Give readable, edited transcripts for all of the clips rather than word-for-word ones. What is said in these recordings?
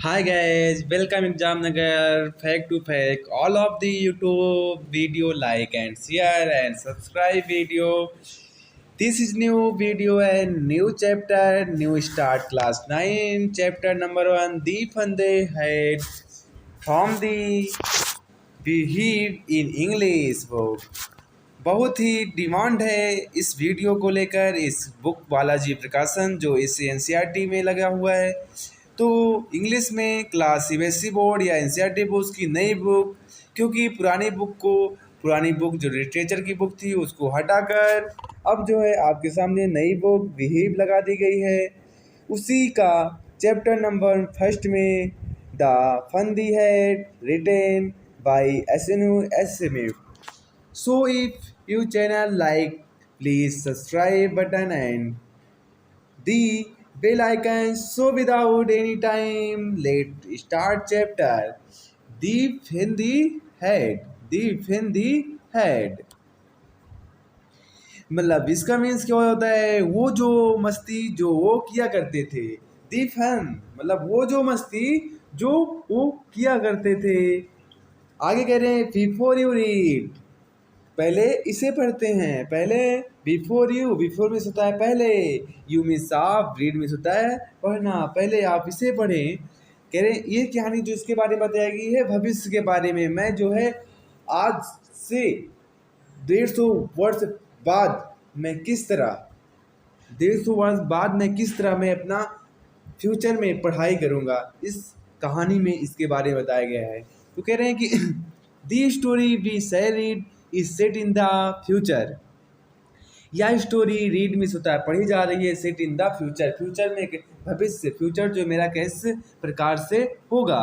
Hi guys, welcome Examnagar, Fake to Fake. All of the YouTube video like and share and subscribe video. This is new video and new chapter, new start class 9, chapter number 1, the Funde head from the Behave in English book. बहुत ही demand है इस video को लेकर इस book Balaji प्रकाशन जो इस NCERT में लगा हुआ है। तो इंग्लिश में क्लास सीबीएसई बोर्ड या एनसीईआरटी बोर्ड की नई बुक, क्योंकि पुरानी बुक जो लिटरेचर की बुक थी उसको हटाकर अब जो है आपके सामने नई बुक बिहेव लगा दी गई है। उसी का चैप्टर नंबर फर्स्ट में the fun they had written by एसएनयू एसएमयू। So if you channel like, please subscribe button and the bell icon. So without any time, let's start chapter. Deep in the head. Deep in the head. मतलब इसका means क्या होता है, वो जो मस्ती जो वो किया करते थे। दी फन मतलब वो जो मस्ती जो वो किया करते थे। आगे कह रहे हैं बिफोर यू रीड, पहले इसे पढ़ते हैं। पहले बिफोर मीन्स होता है पहले, यू मीन्स आप, रीड मीन्स होता है पढ़ना। पहले आप इसे पढ़ें। कह रहे हैं ये कहानी जो इसके बारे में बताई गई है भविष्य के बारे में। मैं जो है आज से 150 वर्ष बाद मैं किस तरह 150 वर्ष बाद मैं अपना फ्यूचर में पढ़ाई करूँगा, इस कहानी में इसके बारे में बताया गया है। तो कह रहे हैं कि the story we share read is set in the future. यह स्टोरी रीड मिस होता है पढ़ी जा रही है, set in the future, future में भविष्य, फ्यूचर जो मेरा किस प्रकार से होगा।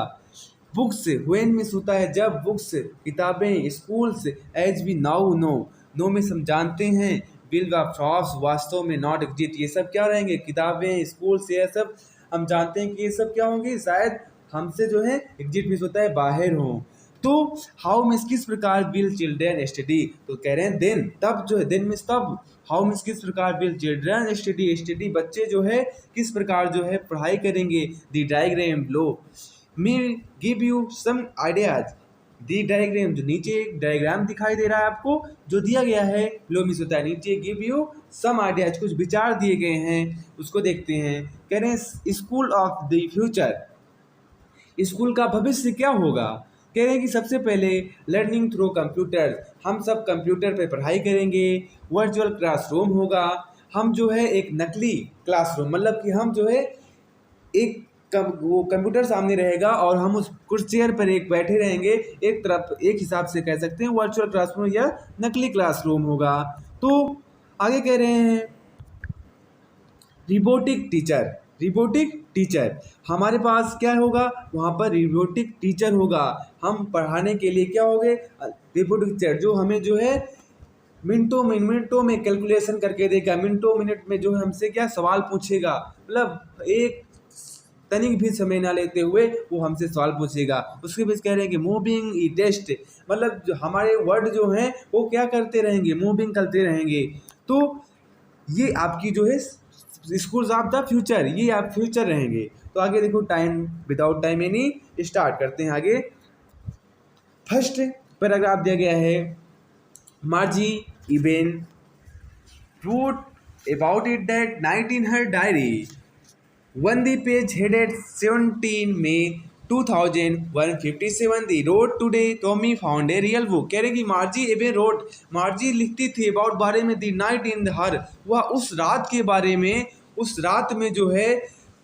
बुक्स व्हेन मिस होता है जब, बुक्स किताबें, schools as we now know में हम जानते हैं, विल व फ्रॉप्स वास्तव में नॉट एग्जिस्ट, ये सब क्या रहेंगे, किताबें, स्कूल्स, ये सब हम जानते हैं कि ये सब क्या होंगे, शायद हमसे जो है एग्जिस्ट मिस होता है बाहर हों। तो हाउ मीन्स किस प्रकार विल चिल्ड्रन स्टडी, तो कह रहे हैं देन, तब जो है देन मीन्स तब, हाउ मीन्स किस प्रकार विल चिल्ड्रन स्टडी बच्चे जो है किस प्रकार जो है पढ़ाई करेंगे। The diagram let me give you some ideas, the diagram जो नीचे एक डायग्राम दिखाई दे रहा है आपको जो दिया गया है, लो मीन्स होता है नीचे, गिव यू सम आइडियाज कुछ विचार दिए गए हैं, उसको देखते हैं। कह रहे हैं school of the future, school का भविष्य क्या होगा। कह रहे हैं कि सबसे पहले लर्निंग थ्रू कंप्यूटर, हम सब कंप्यूटर पे पढ़ाई करेंगे। वर्चुअल क्लासरूम होगा, हम जो है एक नकली क्लासरूम, मतलब कि हम जो है एक वो कंप्यूटर सामने रहेगा और हम उस कुर्सी चेयर पर एक बैठे रहेंगे, एक तरफ एक हिसाब से कह सकते हैं वर्चुअल क्लासरूम या नकली क्लासरूम होगा। तो आगे कह रहे हैं रिबोटिक टीचर, हमारे पास क्या होगा, वहाँ पर रिबोटिक टीचर होगा। हम पढ़ाने के लिए क्या होंगे, रिबोटिक टीचर जो हमें जो है मिनटों में कैलकुलेशन करके देगा, मिनटों मिनट में जो है हमसे क्या सवाल पूछेगा, मतलब एक तनिक भी समय ना लेते हुए वो हमसे सवाल पूछेगा। उसके बाद कह रहे हैं कि मूविंग ई टेस्ट, मतलब जो हमारे वर्ड जो हैं वो क्या करते रहेंगे, मूविंग करते रहेंगे। तो ये आपकी जो है स्कूल्स ऑफ द फ्यूचर, ये आप फ्यूचर रहेंगे। तो आगे देखो, time without time any start करते हैं। आगे फर्स्ट पैराग्राफ दिया गया है, मार्जी even wrote about it that night in her diary. One the page headed 17 May 2157, the wrote today Tommy found a real book। कह रहे कि मार्जी एवे रोट, मार्जी लिखती थी अबाउट बारे में, दी नाइट इन हर, वह उस रात के बारे में, उस रात में जो है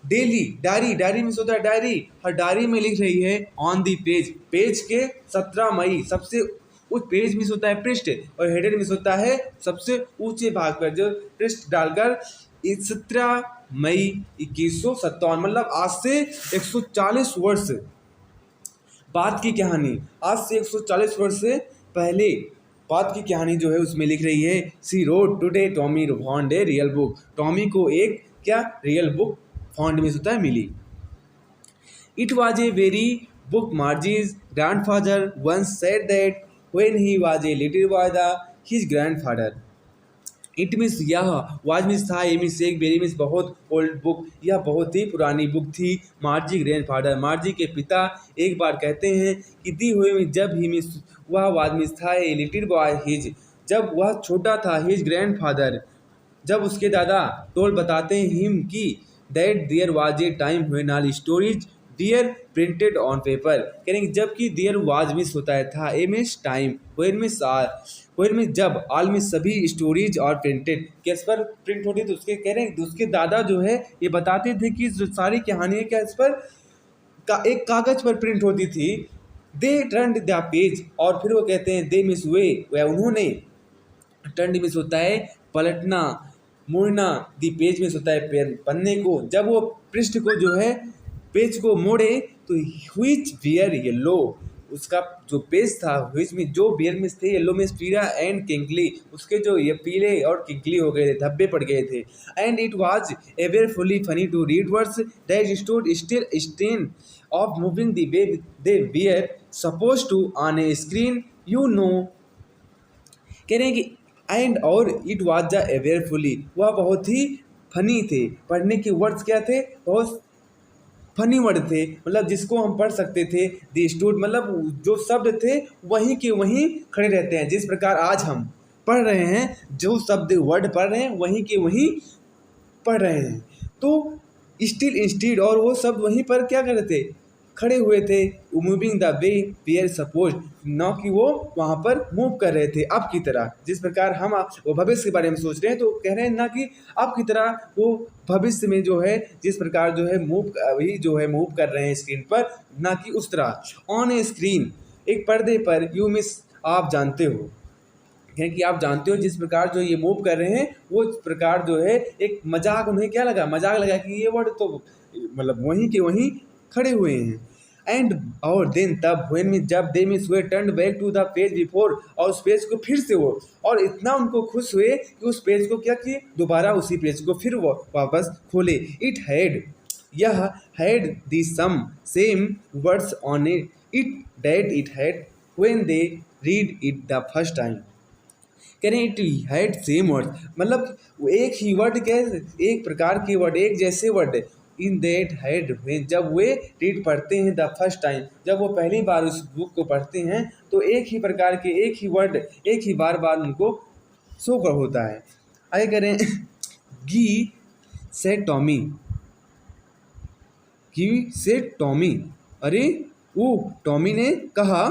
डेली डायरी में होता है डायरी, हर डायरी में लिख रही है। ऑन दी पेज के 17 मई, सबसे उस पेज मिस होता है पृष्ठ, और हेडर मिस होता है सबसे ऊंचे भाग पर, जो पृष्ठ डालकर 17 मई 2157, मतलब आज से 140 वर्ष बाद की कहानी, आज से 140 वर्ष से पहले बाद की कहानी जो है उसमें लिख रही है। She wrote today Tommy found a real book, Tommy को एक क्या रियल बुक फाउंड मिस होता है मिली। It was a very book Margie's grandfather once said that when he was a little boy his grandfather it means यह, was means था, a means एक, very means बहुत, ओल्ड बुक यह बहुत ही पुरानी बुक थी। मार्जी ग्रैंडफादर, मार्जी के पिता एक बार कहते हैं कि दी हुई में जब ही मीन्स वह, वाज मीन्स था, ए लिटिल बॉय हिज, जब वह छोटा था, हिज ग्रैंडफादर जब उसके दादा टोल बताते हैं हिम कि that there was a time when all stories dear printed on paper, कह रहे हैं जबकि देयर वाज मिस होता है था, a means time, when means are, when means जब, ऑल मिस सभी, स्टोरीज और प्रिंटेड किस पर प्रिंट होती थी, उसके कह रहे हैं उसके दादा जो है ये बताते थे कि जो सारी कहानियाँ क्या इस पर एक कागज पर प्रिंट होती थी। दे टर्न द पेज, और फिर वो कहते हैं दे मिस वे, वह उन्होंने, टर्न मिस होता है पलटना, मुड़ना, दी पेज मिस होता है पन्ने को, जब वो पृष्ठ को जो है पेज को मोड़े तो व्हिच बियर येलो, उसका जो पेज था व्हिच में जो बियर मिस थे, येलो मिस पीला, एंड किंकली, उसके जो ये पीले और किंकली हो गए थे, धब्बे पड़ गए थे। And it was awfully funny to read words that stood still स्टेन of moving the way they bear supposed to on a screen, you know, कह रहे हैं कि एंड और इट वाज द एवेयरफुली, वह बहुत ही फनी थे, पढ़ने के वर्ड्स क्या थे, बहुत फनी वर्ड थे, मतलब जिसको हम पढ़ सकते थे। दी स्टूड मतलब जो शब्द थे वहीं के वहीं खड़े रहते हैं, जिस प्रकार आज हम पढ़ रहे हैं, जो शब्द वर्ड पढ़ रहे हैं वहीं के वहीं पढ़ रहे हैं। तो स्टिल इंस्टीड, और वो शब्द वहीं पर क्या कर रहे थे, खड़े हुए थे, moving the way were supposed, न कि वो वहाँ पर मूव कर रहे थे अब की तरह, जिस प्रकार हम वो भविष्य के बारे में सोच रहे हैं तो कह रहे हैं ना कि अब की तरह वो भविष्य में जो है जिस प्रकार जो है मूव अभी जो है मूव कर रहे हैं स्क्रीन पर, ना कि उस तरह। ऑन ए स्क्रीन, एक पर्दे पर, यू मिस, आप जानते हो, है कि आप जानते हो जिस प्रकार जो ये मूव कर रहे हैं वो इस प्रकार जो है एक मजाक, उन्हें क्या लगा, मजाक लगा कि ये वर्ड तो मतलब वहीं के वहीं खड़े हुए हैं। एंड और देन तब, व्हेन में जब, दे मिस हुए turn back to the page before, और उस पेज को फिर से वो, और इतना उनको खुश हुए कि उस पेज को क्या किए, दोबारा उसी पेज को फिर वो वापस खोले। इट हैड, यह had the some same words on it, it that it had when they read it the first time, कह रहे हैं इट हैड सेम वर्ड, मतलब एक ही वर्ड के, एक प्रकार के वर्ड, एक जैसे word, in that had when, जब वे रीड पढ़ते हैं द फर्स्ट टाइम, जब वो पहली बार उस बुक को पढ़ते हैं तो एक ही प्रकार के एक ही वर्ड एक ही बार बार उनको शो कर होता है। आगे करें, गी से टॉमी, गी से टॉमी, अरे वो टॉमी ने कहा,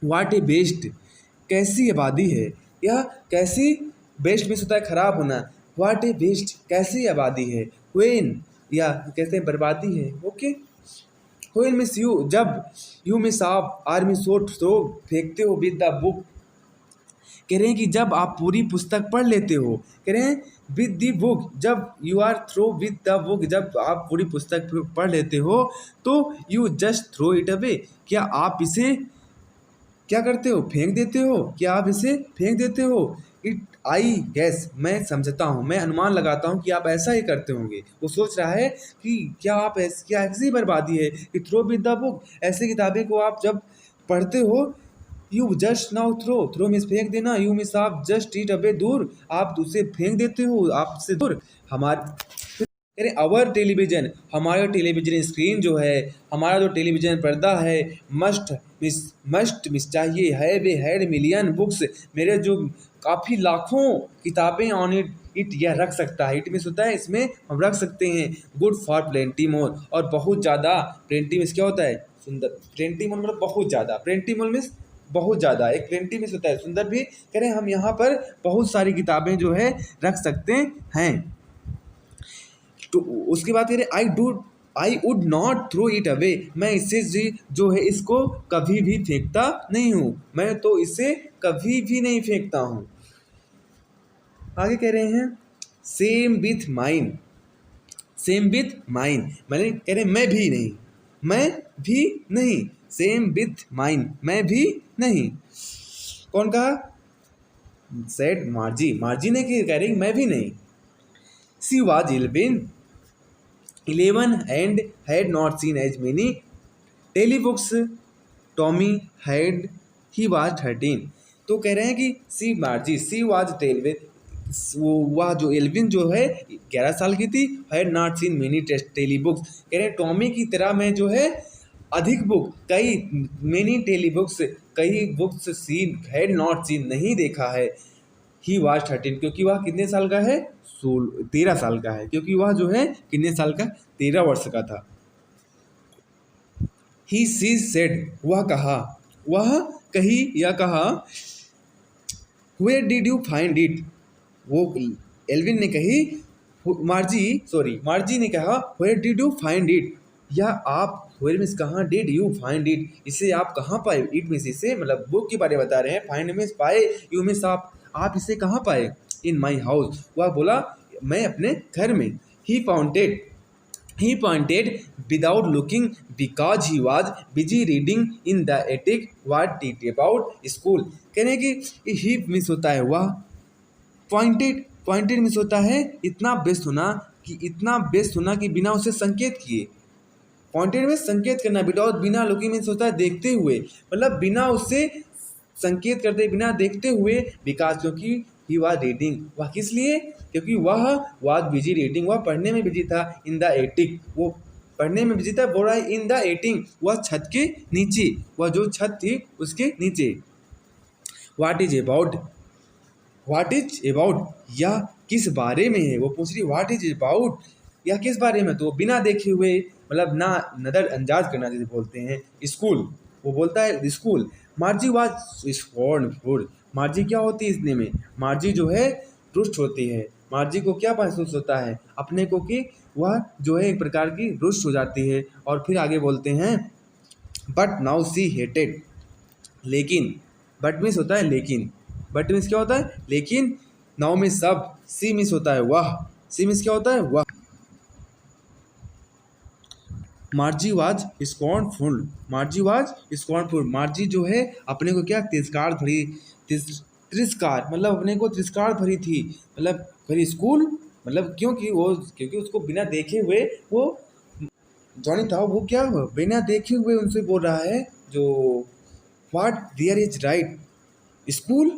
वाट ए बेस्ट, कैसी आबादी है, यह कैसी, बेस्ट मिस होता है खराब होना, वाट ए बेस्ट कैसी आबादी है, व्हेन या कहते हैं बर्बादी है, ओके। व्हेन मिस यू, जब, यू मिस आप, आर मिस सो थ्रो, फेंकते हो, विद द बुक, कह रहे हैं कि जब आप पूरी पुस्तक पढ़ लेते हो, कह रहे हैं विद द बुक, जब you are through with the book, जब आप पूरी पुस्तक पढ़ लेते हो तो you just throw it away, क्या आप इसे क्या करते हो, फेंक देते हो, क्या आप इसे फेंक देते हो। इट आई गैस, मैं समझता हूँ, मैं अनुमान लगाता हूँ कि आप ऐसा ही करते होंगे। वो सोच रहा है कि क्या आप क्या ऐसी बर्बादी है कि थ्रो विद द बुक, ऐसी किताबें को आप जब पढ़ते हो, you just now throw, throw means फेंक देना, यू मीन्स आप जस्ट इट अवे दूर, आप उसे फेंक देते हो, आपसे दूर। हमारे, अरे अवर टेलीविज़न, हमारा टेलीविज़न स्क्रीन जो है, हमारा जो टेलीविज़न पर्दा है, मस्ट मिस चाहिए है, वे हैड मिलियन बुक्स, मेरे जो काफ़ी लाखों किताबें ऑन इट यह रख सकता है, इट मिस होता है इसमें हम रख सकते हैं। गुड फॉर प्लेंटी मोर, और बहुत ज़्यादा, प्लेंटी मिस क्या होता है, सुंदर, प्लेंटी मोर मतलब बहुत ज़्यादा, प्लेंटी मोर मिस बहुत ज़्यादा, एक प्लेंटी मिस होता है सुंदर भी, कह रहे हैं हम यहाँ पर बहुत सारी किताबें जो है रख सकते हैं। तो उसके बाद कह रहे I would not throw it away, मैं इसे जो है इसको कभी भी फेंकता नहीं हूँ, मैं तो इसे कभी भी नहीं फेंकता हूँ। आगे कह रहे हैं same with mine, same with mine, मैंने कह रहे मैं भी नहीं, मैं भी नहीं, सेम विथ माइन, मैं भी नहीं, कौन कहा, सेड मार्जी, मार्जी ने कह रही मैं भी नहीं। She was 11 and had not seen as many telebooks Tommy had, he was 13। तो कह रहे हैं कि सी मार्जी, सी वाज 12, वो वह जो एल्विन जो है 11 साल की थी, had not seen many telly books. कह रहे टॉमी की तरह मैं जो है अधिक बुक कई मेनी टेली बुक्स कई books seen had not seen नहीं देखा है। ही वाज 13 क्योंकि वह कितने साल का है, 13 साल का है, क्योंकि वह जो है कितने साल का, 13 वर्ष का था। ही सी सेड वह कहा, वह कही या कहा, where did you find it, वो एल्विन ने कही, मार्जी ने कहा where did you find it, या आप वेयर मीन्स कहाँ, डिड यू फाइंड इट इसे आप कहाँ पाए, इट मीन्स इसे मतलब बुक के बारे में बता रहे हैं, फाइंड मीन्स पाए, यू मीन्स आप इसे कहाँ पाए, इन माई हाउस, वह बोला मैं अपने घर में। He pointed without looking because he was busy reading in the attic what it about school। कहने कि he मिस होता है वह, पॉइंटेड मिस होता है इतना व्यस्त होना, कि इतना व्यस्त होना कि बिना उसे संकेत किए। पॉइंटेड में संकेत करना, विदाउट बिना लुकिंग मीन्स होता है देखते हुए, मतलब बिना उससे संकेत करते बिना देखते हुए, बिकॉज क्योंकि ही वॉज रीडिंग, वह किस लिए, क्योंकि वह वॉज बिजी रीडिंग, वह पढ़ने में बिजी था, इन द एटिक, वो पढ़ने में बिजी था, बोल रहा है इन द एटिंग, वह छत के नीचे, वह जो छत थी उसके नीचे। व्हाट इज अबाउट, यह किस बारे में है, वो पूछ रही व्हाट इज अबाउट, यह किस बारे में, तो बिना देखे हुए मतलब ना नज़रअंदाज करना जिसे बोलते हैं, स्कूल, वो बोलता है स्कूल। मार्जी वाज स्कॉर्नफुल, मार्जी क्या होती है इतने में, मार्जी जो है रुष्ट होती है, मार्जी को क्या महसूस होता है अपने को, कि वह जो है एक प्रकार की रुष्ट हो जाती है। और फिर आगे बोलते हैं बट नाउ सी हेटेड, लेकिन, बट मीन्स होता है लेकिन, बट मीन्स क्या होता है लेकिन, नाउ में सब, सी मीन्स होता है वह, सी मीन्स क्या होता है वह। Margie was scornful, Margie was scornful, Margie जो है अपने को क्या तिरस्कार भरी, तिरस्कार मतलब अपने को तिरस्कार भरी थी, मतलब भरी स्कूल, मतलब क्योंकि उसको बिना देखे हुए वो जॉनी था, वो क्या बिना देखे हुए उनसे बोल रहा है जो what there is write school,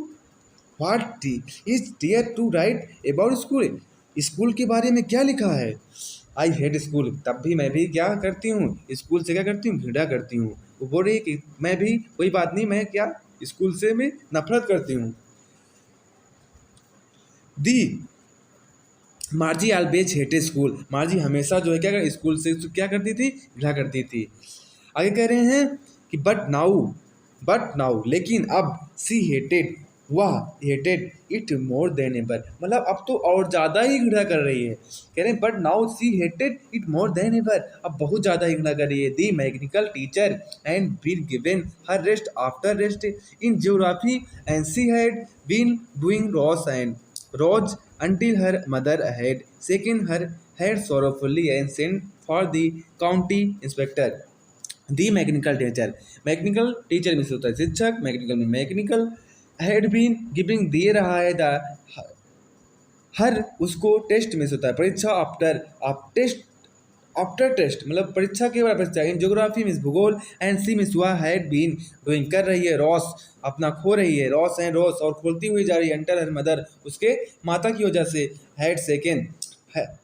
what is there to write about school, school के बारे में क्या लिखा है। आई हेट स्कूल, तब भी मैं भी क्या करती हूँ, स्कूल से क्या करती हूँ, घृणा करती हूँ। वो बोल रही है कि मैं भी, कोई बात नहीं, मैं क्या स्कूल से मैं नफरत करती हूँ। The Margie always hated school, Margie हमेशा जो है क्या स्कूल से क्या करती थी, घृणा करती थी। आगे कह रहे हैं कि बट नाउ लेकिन अब, सी हेटेड वह hated it more than ever, मतलब अब तो और ज़्यादा ही घृणा कर रही है। कह रहे हैं but now she hated it more than ever, अब बहुत ज़्यादा ही घृणा कर रही है। The mechanical teacher and been given her test after test in geography and she had been doing worse until her mother had shaken her head sorrowfully and sent for the county inspector। The mechanical teacher में से होता है शिक्षक, mechanical में mechanical, had been giving दे रहा है, the हर उसको test में से होता है परीक्षा, आफ्टर टेस्ट मतलब परीक्षा के बाद परीक्षा, इन ज्योग्राफी मीन्स भूगोल, एंड सी मीन्स हुआ, हैड बीन डूइंग कर रही है, रॉस अपना खो रही है, रॉस एंड रॉस और खोलती हुई जा रही है, एंटर हर मदर उसके माता की वजह से, हैड सेकेंड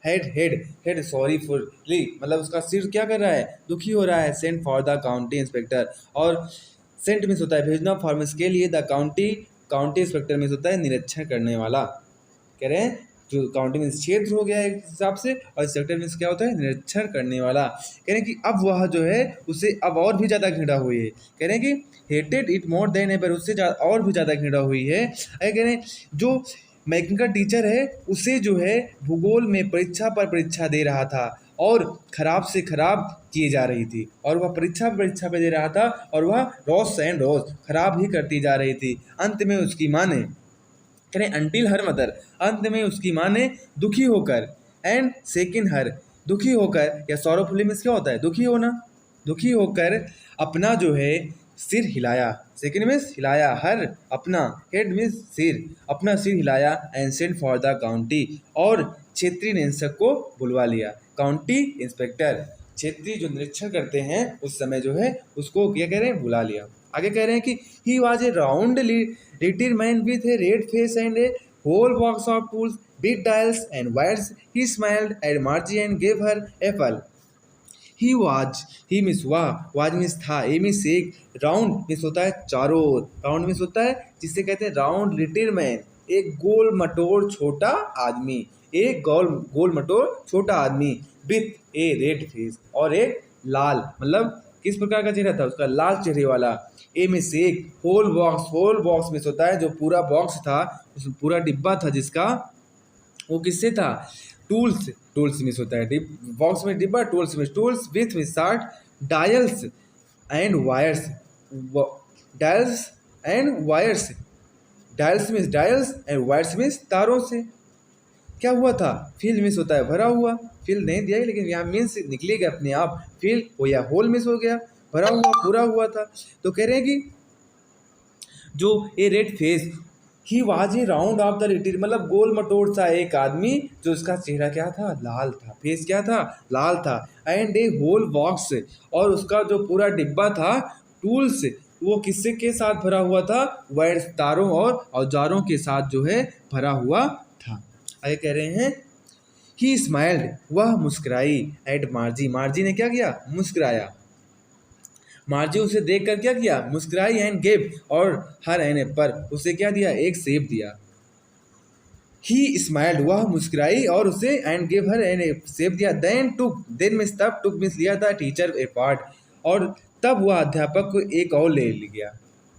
हेड सॉरीफुली मतलब उसका सिर क्या कर रहा है, दुखी हो रहा है, sent for the county inspector, और सेंट मीन्स होता है भेजना, फॉर्मेस के लिए, द काउंटी इंस्पेक्टर मीन्स होता है निरीक्षण करने वाला। कह रहे हैं जो काउंटी मीन्स क्षेत्र हो गया है एक हिसाब से, और इंस्पेक्टर मीन्स क्या होता है, निरीक्षण करने वाला। कह रहे हैं कि अब वह जो है उसे अब और भी ज़्यादा घृणा हुई है। कह रहे हैं कि hated it more than ever, उससे और भी ज़्यादा घृणा हुई है। कह रहे हैं जो मैकेनिकल टीचर है उसे जो है भूगोल में परीक्षा पर परीक्षा दे रहा था और खराब से खराब किए जा रही थी, और वह परीक्षा पे दे रहा था और वह रॉस एंड रॉस खराब ही करती जा रही थी। अंत में उसकी माँ ने, करें अंटिल हर मदर, अंत में उसकी माँ ने दुखी होकर, एंड सेकिन हर दुखी होकर, या सॉरोफुली मीन्स क्या होता है दुखी होना, दुखी होकर अपना जो है सिर हिलाया, सेकेंड मीन्स हिलाया, हर अपना, हेड मीन्स सिर, अपना सिर हिलाया, and sent for the county और क्षेत्रीय निरीक्षक को बुलवा लिया। काउंटी इंस्पेक्टर क्षेत्रीय जो निरीक्षण करते हैं उस समय जो है उसको क्या कह रहे हैं, बुला लिया। आगे कह रहे हैं कि he was A round little man with A red face and A whole box of tools, big dials and wires. He smiled at Margie and gave her apple. He was, he miss हुआ, was miss था, a miss एक, round miss होता है चारों ओर, round miss होता है जिसे कहते हैं राउंड लिटिल मैन, एक गोल मटोर छोटा आदमी, एक गोल गोल मटोर छोटा आदमी, विथ ए रेड फेस, और एक लाल, मतलब किस प्रकार का चेहरा था उसका, लाल चेहरे वाला। ए में से एक, होल बॉक्स मिस होता है जो पूरा बॉक्स था, उसमें पूरा डिब्बा था जिसका, वो किससे था, टूल्स, टूल्स मिस होता है, बॉक्स में डिब्बा, टूल्स में टूल्स, विथ में short, dials and wires, dials and wires, dials means dials and wires means तारों से। क्या हुआ था, फिल मिस होता है भरा हुआ, फिल नहीं दिया है लेकिन यहाँ मीन्स निकलेगा अपने आप, फिल हो या होल मिस हो गया, भरा हुआ पूरा हुआ था। तो कह रहे हैं कि जो a red face, he was a round of the little, मतलब गोल मटोर सा एक आदमी जो उसका चेहरा क्या था, लाल था, फेस क्या था, लाल था, एंड ए होल बॉक्स, और उसका जो पूरा डिब्बा था, टूल्स, वो किससे के साथ भरा हुआ था, वायर्स, तारों और औजारों के साथ जो है भरा हुआ था। आगे कह रहे हैं ही स्माइल्ड, वह मुस्कुराई, एट मार्जी, मार्जी ने क्या किया, मुस्कुराया, मार्जी उसे देखकर क्या किया, मुस्कुराई, एंड गेव, और हर एन पर उसे क्या दिया, एक सेब दिया। ही स्माइल्ड, वह मुस्कुराई और उसे, एंड गेव हर एन सेब दिया। देन टुक, देन मिस तब, टुक मिस लिया था, टीचर ए पार्ट, और तब वह अध्यापक को एक और ले गया।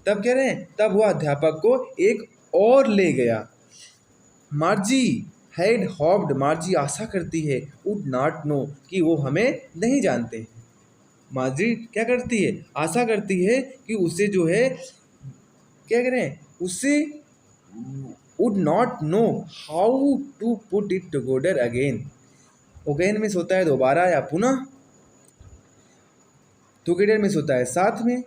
तब कह रहे हैं तब वह अध्यापक को एक और ले गया। मार्जी हैड हॉप्ड, मार्जी आशा करती है, वुड नॉट नो, कि वो हमें नहीं जानते। मार्जी क्या करती है, आशा करती है कि उसे जो है क्या करें, उसे would not know how to put it together again, again मिस होता है दोबारा या पुनः, टुगेदर मिस होता है साथ में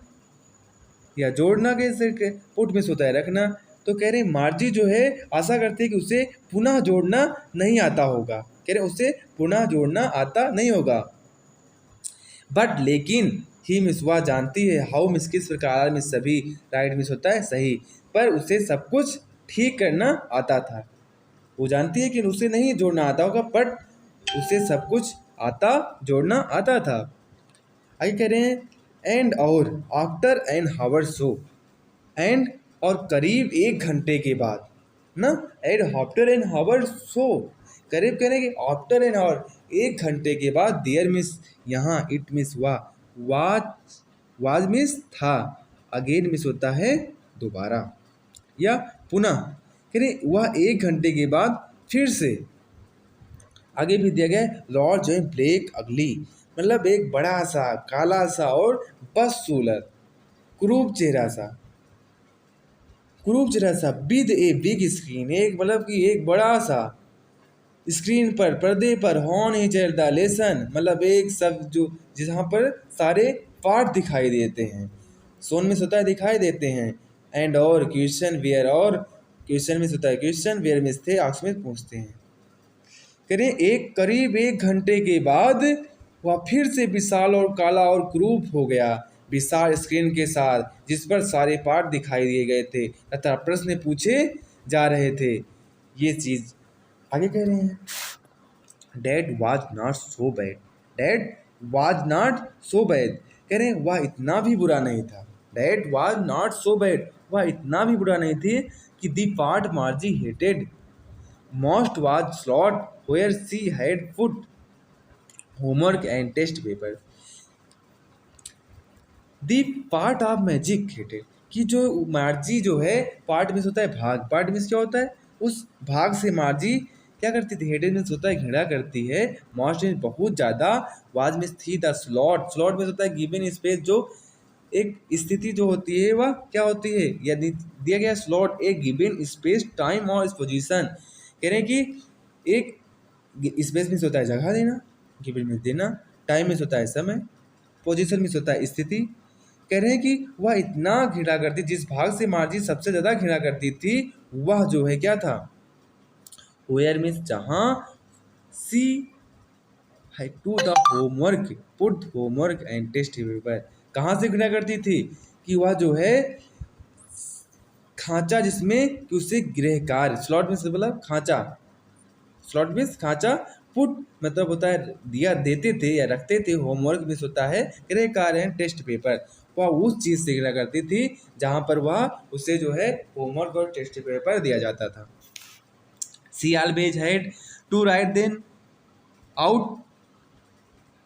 या जोड़ना, के पुट मिस होता है रखना। तो कह रहे मार्जी जो है आशा करती है कि उसे पुनः जोड़ना नहीं आता होगा, कह रहे उसे पुनः जोड़ना आता नहीं होगा। बट लेकिन ही मिस, वह जानती है, हाउ मिस किस प्रकार, मिस सभी, राइट मिस होता है सही, पर उसे सब कुछ ठीक करना आता था। वो जानती है कि उसे नहीं जोड़ना आता होगा, बट उसे सब कुछ आता, जोड़ना आता था। आगे कह रहे हैं एंड और after an hour so, and और करीब एक घंटे के बाद ना, and after an hour so, करीब कहने के आफ्टर एन आवर, एक घंटे के बाद, देयर मिस, यहाँ, इट मिस हुआ, वाज मिस था, अगेन मिस होता है दोबारा या पुनः, कह रहे वह एक घंटे के बाद फिर से। आगे भी दिया गया है लॉर्ड जो ब्लैक अगली, मतलब एक बड़ा सा काला सा और बस सूलर, क्रूप चेहरा सा, क्रूप चेहरा सा, विद ए बिग स्क्रीन, एक मतलब कि एक बड़ा सा स्क्रीन पर, पर्दे पर, हॉर्न ही चलता लेसन, मतलब एक सब जो जहाँ पर सारे पार्ट दिखाई देते हैं, सोन में सोता है दिखाई देते हैं, एंड और क्वेश्चन वेयर, और क्वेश्चन में सोता है क्वेश्चन, वेयर में थे, आंख में पूछते हैं। करें एक करीब एक घंटे के बाद वह फिर से विशाल और काला और क्रूप हो गया, विशाल स्क्रीन के साथ जिस पर सारे पार्ट दिखाई दिए गए थे तथा प्रश्न पूछे जा रहे थे। ये चीज़ आगे कह रहे हैं dad was not so bad, dad was not so bad, कह रहे हैं वह इतना भी बुरा नहीं था, dad was not so bad, वह इतना भी बुरा नहीं थी कि the part Margie hated most was slot where she had put homework and test paper. The part of magic hated, कि जो मार्जी जो है, पार्ट मिस होता है भाग, पार्ट मिस क्या होता है, उस भाग से मार्जी क्या करती थी, हेडेड मिस होता है घृणा करती है, मोस्ट मिस बहुत ज़्यादा, वाज मिस थी, द स्लॉट, स्लॉट मिस होता है गिवन स्पेस, जो एक स्थिति जो होती है वह क्या होती है, यदि दिया गया स्लॉट एक गिवन स्पेस टाइम और पोजीशन, कह रहे हैं कि एक स्पेस मिस होता है जगह देना, गिवन मिस देना, टाइम मिस होता है समय, पोजीशन मिस होता है स्थिति। कह रहे हैं कि वह इतना घृणा करती, जिस भाग से मार्जी सबसे ज़्यादा घृणा करती थी वह जो है क्या था, वेयर मीन्स जहाँ, सी है to the homework, put homework and test paper, कहाँ से घृणा करती थी कि वह जो है खांचा जिसमें कि उसे गृहकार, स्लॉट में मतलब खांचा, स्लॉट मीन्स खांचा, पुट मतलब होता है दिया, देते थे या रखते थे, होमवर्क मीन्स होता है गृह कार्य है टेस्ट पेपर। वह उस चीज़ से क्या करती थी जहाँ पर वह उसे जो है होमवर्क और टेस्ट पेपर दिया जाता था। सी always had to write them out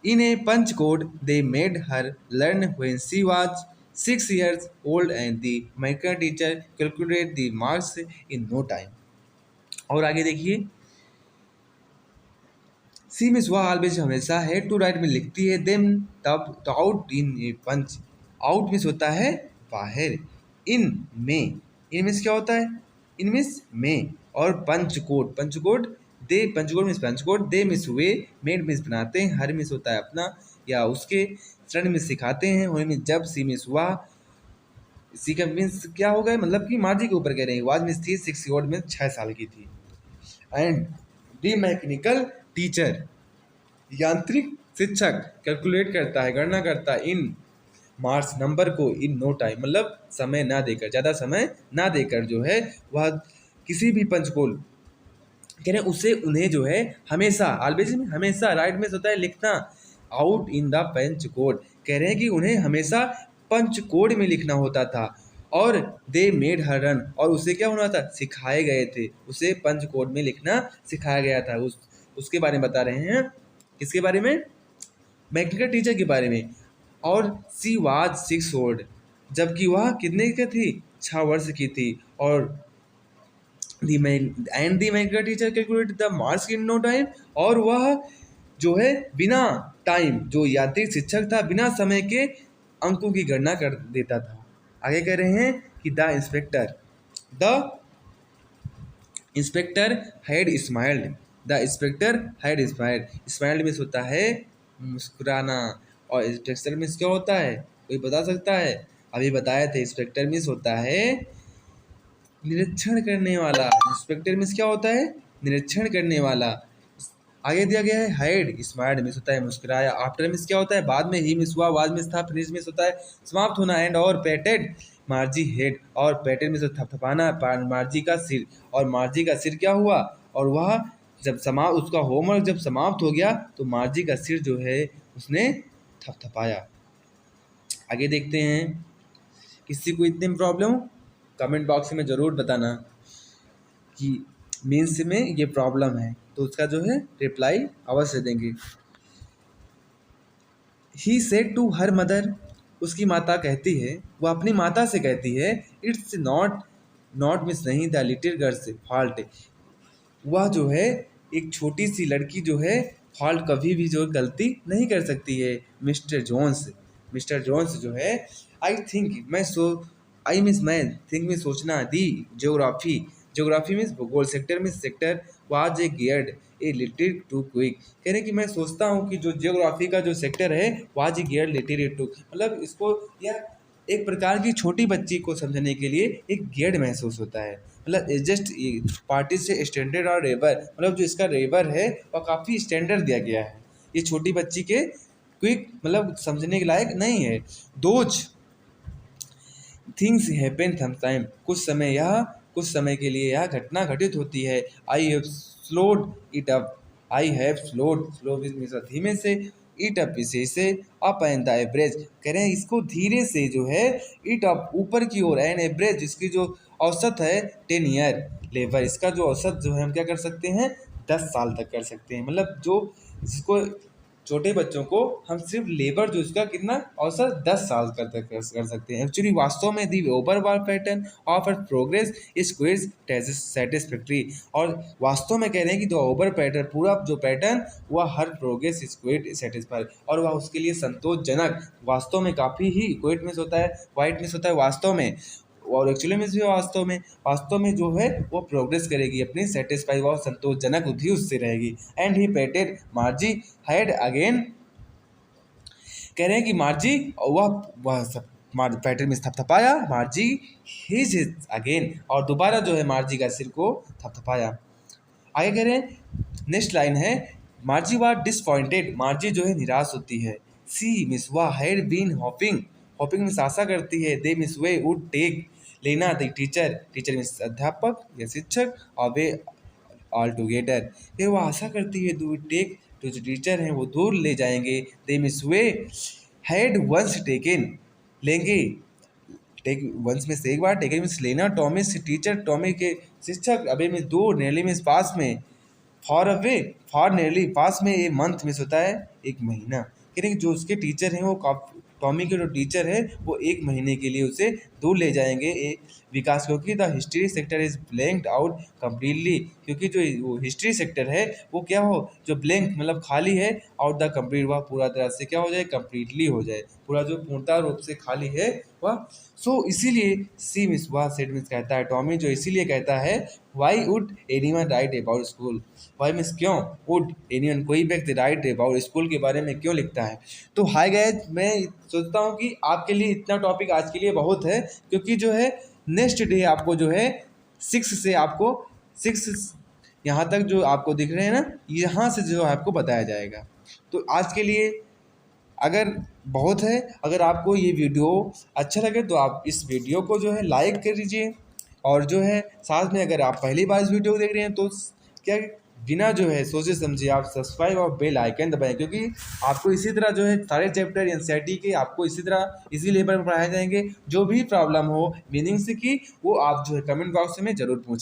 in a punch code they made her learn when she was 6 years old, and the American teacher calculated the marks in no time। और आगे देखिए, सी miss वह always हमेशा है, to right में लिखती है, them तब out in a punch, out miss होता है बाहर, इन में, इन मिस क्या होता है, इन मिस में, और पंच कोड, पंच कोड दे, punch code miss punch code, they miss वे, मेड मिस बनाते हैं, हर मिस होता है अपना या उसके, शरण मिस सिखाते हैं, होने मिस जब, सी मिस वह, सी का मीन्स क्या होगा मतलब कि मार्जी के ऊपर कह रहे हैं, वाज मिस थी 6 ईयर में 6 साल की थी। एंड दी मैकेनिकल टीचर, यांत्रिक शिक्षक कैलकुलेट करता है, गणना करता है, इन मार्क्स नंबर को, इन नो टाइम मतलब समय ना देकर, ज़्यादा समय ना देकर जो है वह किसी भी पंचकोल कह रहे हैं उसे, उन्हें जो है हमेशा, ऑलवेज में हमेशा, राइट में होता है लिखना, out in the punch code, कह रहे हैं कि उन्हें हमेशा पंच कोड में लिखना होता था, और दे मेड हर रन, और उसे क्या होना था, सिखाए गए थे, उसे पंच कोड में लिखना सिखाया गया था। उसके बारे में बता रहे हैं, किसके बारे में, मैकेनिकल टीचर के बारे में। और सी वाज 6 ओल्ड, जबकि वह कितने की थी, 6 वर्ष की थी, और the mechanical teacher calculate the marks in no time, और वह जो है बिना टाइम, जो यांत्रिक शिक्षक था बिना समय के अंकों की गणना कर देता था। आगे कह रहे हैं कि the inspector had smiled, the inspector had smiled, smiled means होता है मुस्कुराना, और इंस्पेक्टर मीन्स क्या होता है, कोई बता सकता है, अभी बताए थे, इंस्पेक्टर मीन्स होता है निरीक्षण करने वाला, इंस्पेक्टर मीन्स क्या होता है, निरीक्षण करने वाला। आगे दिया गया है हाइड, स्माइल्ड मीन्स होता है मुस्कुराया, आफ्टर मीन्स क्या होता है बाद में, ही मीन्स हुआ, वाज मीन्स था, फिनिश मीन्स होता है समाप्त होना, एंड और पेटेड मार्जी हेड, और पेटेड मीन्स थपथपाना मार्जी का सिर, और मार्जी का सिर क्या हुआ, और वह जब उसका होमवर्क जब समाप्त हो गया तो मार्जी का सिर जो है उसने थपथपाया। आगे देखते हैं, किसी को इतनी प्रॉब्लम कमेंट बॉक्स में ज़रूर बताना कि मीन्स में ये प्रॉब्लम है, तो उसका जो है रिप्लाई अवश्य देंगे। He said to her mother, उसकी माता कहती है, वह अपनी माता से कहती है, इट्स नॉट मिस नहीं द लिटिल गर्ल्स फॉल्ट, वह जो है एक छोटी सी लड़की जो है फॉल्ट कभी भी जो गलती नहीं कर सकती है, मिस्टर जोन्स जो है, आई थिंक मैं थिंक में सोचना, दी ज्योग्राफी मीन्स भूगोल, sector means sector, was a geared a little too quick, कह रहे हैं कि मैं सोचता हूँ कि जो ज्योग्राफी का जो सेक्टर है was a geared little too, मतलब इसको यह एक प्रकार की छोटी बच्ची को समझने के लिए एक गियर्ड महसूस होता है, मतलब जस्ट पार्टी से स्टैंडर्ड और रेबर, मतलब जो इसका रेबर है वह काफ़ी स्टैंडर्ड दिया गया है, ये छोटी बच्ची के क्विक मतलब समझने के लायक नहीं है। दोज थिंग्स हैपन समटाइम, कुछ समय के लिए यह घटना घटित होती है। I have slowed it up, I have slow धीमे से, इट अप इसे अप एंड द एवरेज, कह रहे हैं इसको धीरे से जो है इट अप ऊपर की ओर, एंड एवरेज इसकी जो औसत है 10 ईयर लेबर, इसका जो औसत जो है हम क्या कर सकते हैं 10 साल तक कर सकते हैं, मतलब जो जिसको छोटे बच्चों को हम सिर्फ लेबर जो इसका कितना औसत 10 साल कर सकते हैं। एक्चुअली वास्तव में the overall pattern of progress is quit satisfactory, और वास्तव में कह रहे हैं कि जो ओवर पैटर्न पूरा जो पैटर्न वह हर प्रोग्रेस इज क्विट सेटिस्फाई, और वह उसके लिए संतोषजनक, वास्तव में काफ़ी ही क्विट मिस होता है, क्वाइट मिस होता है वास्तव में, और एक्चुअली में भी वास्तव में जो है वो प्रोग्रेस करेगी अपनी, सेटिस्फाई वह संतोषजनक ही उससे रहेगी। And he patted Margie head again, कह रहे हैं कि मार्जी वह सब पैटर्न में थपथपाया, मार्जी हिज अगेन, और दोबारा जो है मार्जी का सिर को थपथपाया। आगे कह रहे हैं नेक्स्ट लाइन है, मार्जी वाज डिसपॉइंटेड, मार्जी जो है निराश होती है। सी मिस वह had been hoping, hoping means आशा करती है, दे मिस वे वुड टेक लेना द टीचर, टीचर मीन्स अध्यापक या शिक्षक, और वे ऑल टुगेदर, ये वो आशा करती है, दू टेक तो जो टीचर हैं वो दूर ले जाएंगे, दे मीन्स वे हैड वंस टेकन, लेंगे, टेक वंस में से एक बार, टेकन मीन्स लेना, टॉमी से टीचर, टॉमी के शिक्षक, अबे मीन्स दूर, नेली मीन्स पास में, फॉर अवे, फॉर नियरली पास में, ये मंथ मिस होता है एक महीना, कह रहे हैं कि जो उसके टीचर हैं वो टॉमी के जो टीचर है वो एक महीने के लिए उसे दूर ले जाएंगे विकास, क्योंकि the history sector is blanked out completely, क्योंकि जो वो हिस्ट्री सेक्टर है वो क्या हो, जो ब्लैंक मतलब खाली है, आउट द कंप्लीट, वह पूरा तरह से क्या हो जाए, कम्प्लीटली हो जाए, पूरा जो पूर्णतः रूप से खाली है वह। सो इसीलिए सी मिस वह सेड मिस कहता है, टॉमी जो इसीलिए कहता है, why would anyone write about school, why means क्यों, वुड एनीवन कोई व्यक्ति राइट अबाउट स्कूल के बारे में क्यों लिखता है। तो हाय गाइस, मैं सोचता हूँ कि आपके लिए इतना टॉपिक आज के लिए बहुत है, क्योंकि जो है नेक्स्ट डे आपको जो है 6 से आपको 6 यहाँ तक जो आपको दिख रहे हैं ना, यहाँ से जो है आपको बताया जाएगा। तो आज के लिए अगर बहुत है, अगर आपको ये वीडियो अच्छा लगे तो आप इस वीडियो को जो है लाइक कर दीजिए, और जो है साथ में अगर आप पहली बार इस वीडियो को देख रहे हैं तो क्या बिना जो है सोचे समझे आप सब्सक्राइब और बेल आइकन दबाएं, क्योंकि आपको इसी तरह जो है सारे चैप्टर एनसीईआरटी के आपको इसी तरह इसी लेवल पर पढ़ाए जाएंगे। जो भी प्रॉब्लम हो मीनिंग से की, वो आप जो है कमेंट बॉक्स में ज़रूर पूछिए।